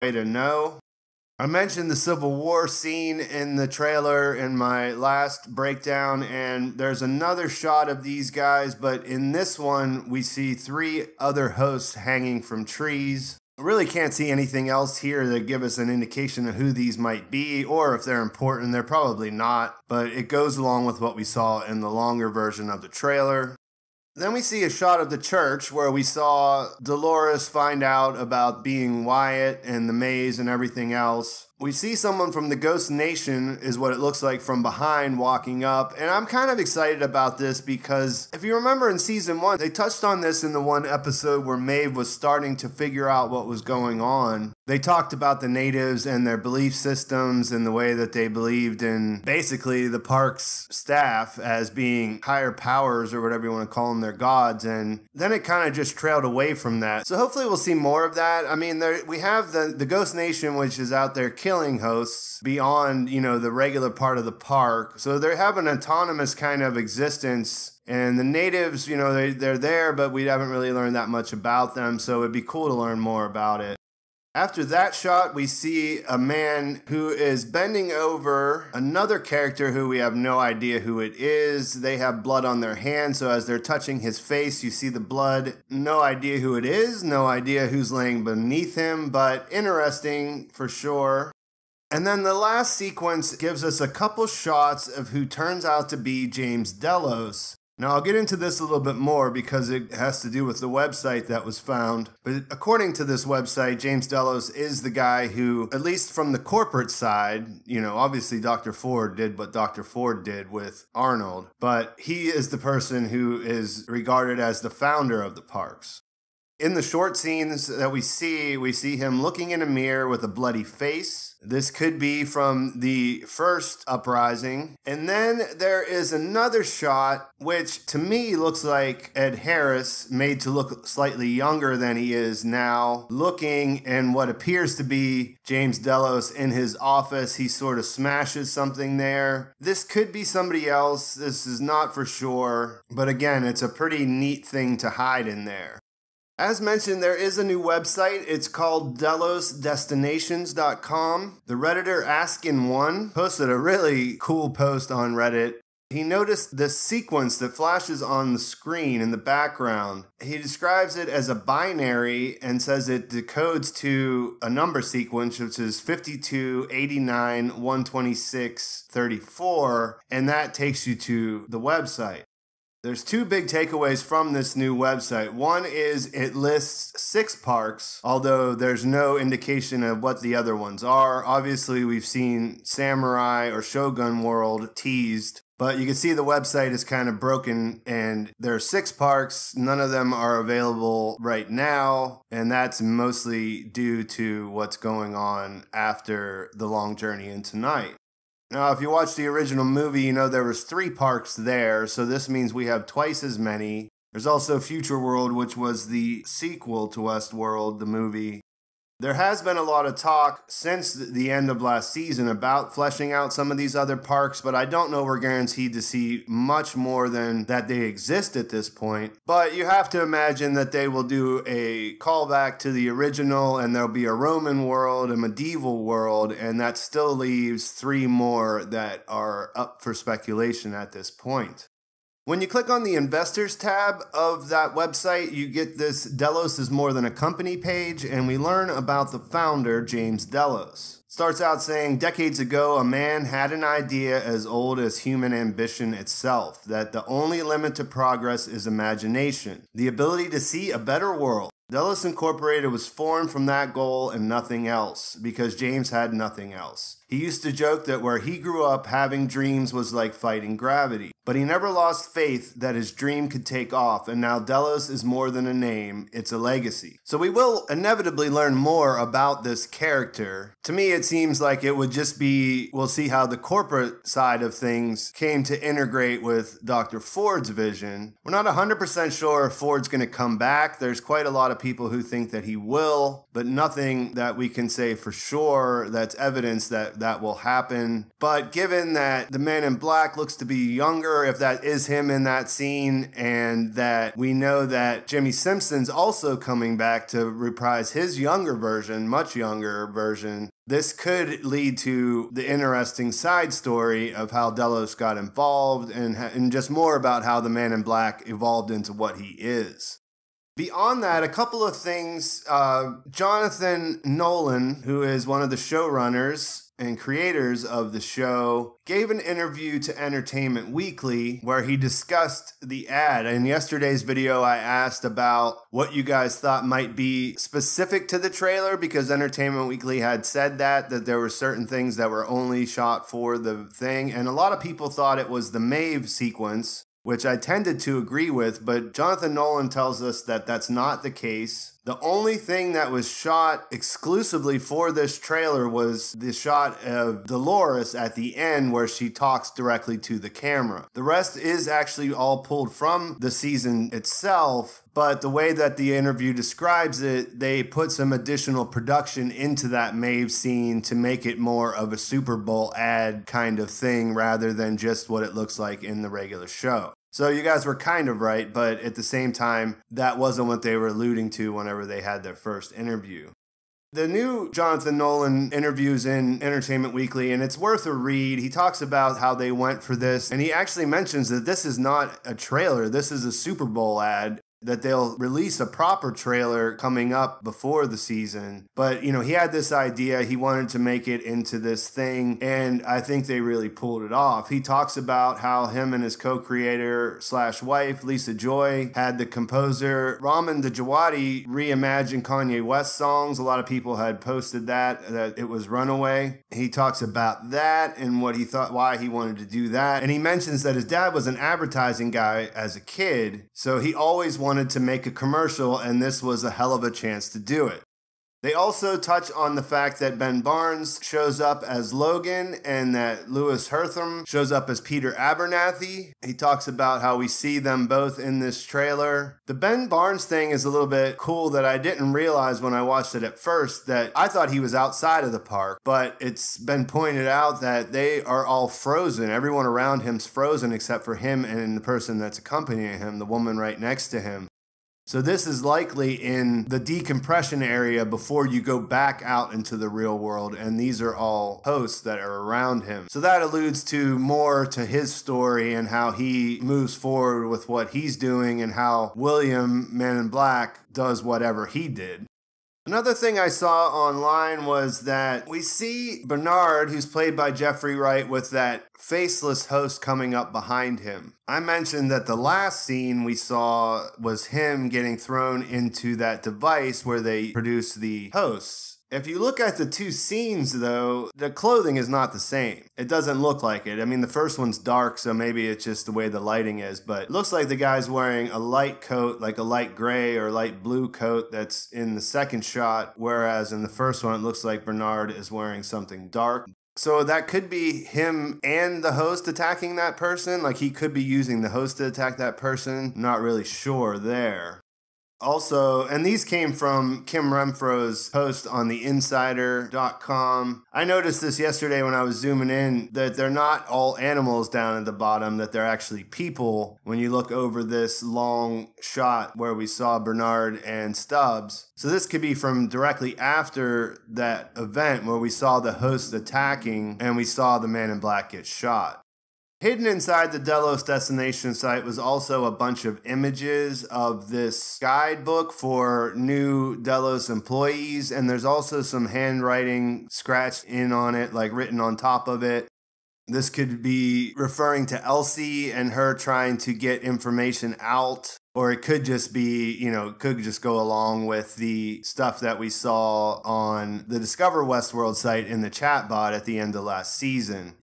way to know. I mentioned the Civil War scene in the trailer in my last breakdown, and there's another shot of these guys, but in this one, we see 3 other hosts hanging from trees. I really can't see anything else here that give us an indication of who these might be, or if they're important. They're probably not, but it goes along with what we saw in the longer version of the trailer. Then we see a shot of the church where we saw Dolores find out about being Wyatt and the maze and everything else. We see someone from the Ghost Nation is what it looks like from behind walking up. And I'm kind of excited about this because if you remember in season 1, they touched on this in the one episode where Maeve was starting to figure out what was going on. They talked about the natives and their belief systems and the way that they believed in basically the park's staff as being higher powers or whatever you want to call them, their gods. And then it kind of just trailed away from that. So hopefully we'll see more of that. I mean, we have the Ghost Nation, which is out there killing hosts beyond, the regular part of the park. So they have an autonomous kind of existence. And the natives, they're there, but we haven't really learned that much about them. So it'd be cool to learn more about it. After that shot, we see a man who is bending over another character who we have no idea who it is. They have blood on their hands, so as they're touching his face, you see the blood. No idea who it is, no idea who's laying beneath him, but interesting for sure. And then the last sequence gives us a couple shots of who turns out to be James Delos. Now, I'll get into this a little bit more because it has to do with the website that was found. But according to this website, James Delos is the guy who, at least from the corporate side, obviously Dr. Ford did what Dr. Ford did with Arnold, but he is the person who is regarded as the founder of the parks. In the short scenes that we see him looking in a mirror with a bloody face. This could be from the first uprising. And then there is another shot, which to me looks like Ed Harris, made to look slightly younger than he is now, looking in what appears to be James Delos in his office. He sort of smashes something there. This could be somebody else. This is not for sure. But again, it's a pretty neat thing to hide in there. As mentioned, there is a new website. It's called DelosDestinations.com. The Redditor Askin1 posted a really cool post on Reddit. He noticed this sequence that flashes on the screen in the background. He describes it as a binary and says it decodes to a number sequence, which is 52, 89, 126, 34, and that takes you to the website. There's 2 big takeaways from this new website. One is it lists 6 parks, although there's no indication of what the other ones are. Obviously, we've seen Samurai or Shogun World teased, but you can see the website is kind of broken and there are 6 parks. None of them are available right now, and that's mostly due to what's going on after the long journey into night. Now, if you watch the original movie, there was 3 parks there, so this means we have twice as many. There's also Future World, which was the sequel to Westworld, the movie. There has been a lot of talk since the end of last season about fleshing out some of these other parks, but I don't know we're guaranteed to see much more than that they exist at this point. But you have to imagine that they will do a callback to the original, and there'll be a Roman world, a medieval world, and that still leaves 3 more that are up for speculation at this point. When you click on the Investors tab of that website, you get this Delos is More Than a Company page, and we learn about the founder, James Delos. Starts out saying, decades ago, a man had an idea as old as human ambition itself, that the only limit to progress is imagination, the ability to see a better world. Delos Incorporated was formed from that goal and nothing else, because James had nothing else. He used to joke that where he grew up, having dreams was like fighting gravity. But he never lost faith that his dream could take off, and now Delos is more than a name, it's a legacy. So we will inevitably learn more about this character. To me, it seems like it would just be, we'll see how the corporate side of things came to integrate with Dr. Ford's vision. We're not 100% sure if Ford's going to come back. There's quite a lot of people who think that he will, but nothing that we can say for sure that's evidence that will happen. But given that the Man in Black looks to be younger sure if that is him in that scene, and that we know that Jimmy Simpson's also coming back to reprise his younger version, much younger version. This could lead to the interesting side story of how Delos got involved and just more about how the Man in Black evolved into what he is. Beyond that, a couple of things. Jonathan Nolan, who is one of the showrunners and creators of the show, gave an interview to Entertainment Weekly where he discussed the ad. In yesterday's video, I asked about what you guys thought might be specific to the trailer, because Entertainment Weekly had said that there were certain things that were only shot for the thing, and a lot of people thought it was the Maeve sequence, which I tended to agree with, but Jonathan Nolan tells us that that's not the case. The only thing that was shot exclusively for this trailer was the shot of Dolores at the end where she talks directly to the camera. The rest is actually all pulled from the season itself, but the way that the interview describes it, they put some additional production into that Maeve scene to make it more of a Super Bowl ad kind of thing rather than just what it looks like in the regular show. So you guys were kind of right, but at the same time, that wasn't what they were alluding to whenever they had their first interview. The new Jonathan Nolan interviews in Entertainment Weekly, and it's worth a read. He talks about how they went for this, and he actually mentions that this is not a trailer, this is a Super Bowl ad, that they'll release a proper trailer coming up before the season. But, you know, he had this idea, he wanted to make it into this thing, and I think they really pulled it off. He talks about how him and his co-creator / wife, Lisa Joy, had the composer Ramin Djawadi reimagine Kanye West songs. A lot of people had posted that it was Runaway. He talks about that and what he thought, why he wanted to do that. And he mentions that his dad was an advertising guy as a kid, so he always wanted to make a commercial, and this was a hell of a chance to do it. They also touch on the fact that Ben Barnes shows up as Logan and that Lewis Hertham shows up as Peter Abernathy. He talks about how we see them both in this trailer. The Ben Barnes thing is a little bit cool that I didn't realize when I watched it at first, that I thought he was outside of the park, but it's been pointed out that they are all frozen. Everyone around him's frozen except for him and the person that's accompanying him, the woman right next to him. So this is likely in the decompression area before you go back out into the real world, and these are all hosts that are around him. So that alludes to more to his story and how he moves forward with what he's doing and how William, Man in Black, does whatever he did. Another thing I saw online was that we see Bernard, who's played by Jeffrey Wright, with that faceless host coming up behind him. I mentioned that the last scene we saw was him getting thrown into that device where they produce the hosts. If you look at the two scenes, though, the clothing is not the same. It doesn't look like it. I mean, the first one's dark, so maybe it's just the way the lighting is, but it looks like the guy's wearing a light coat, like a light gray or light blue coat that's in the second shot, whereas in the first one, it looks like Bernard is wearing something dark. So that could be him and the host attacking that person. Like, he could be using the host to attack that person. Not really sure there. Also, and these came from Kim Renfro's post on theinsider.com. I noticed this yesterday when I was zooming in, that they're not all animals down at the bottom, that they're actually people when you look over this long shot where we saw Bernard and Stubbs. So this could be from directly after that event where we saw the host attacking and we saw the Man in Black get shot. Hidden inside the Delos Destinations site was also a bunch of images of this guidebook for new Delos employees, and there's also some handwriting scratched in on it, like written on top of it. This could be referring to Elsie and her trying to get information out, or it could just be, it could just go along with the stuff that we saw on the Discover Westworld site in the chatbot at the end of last season.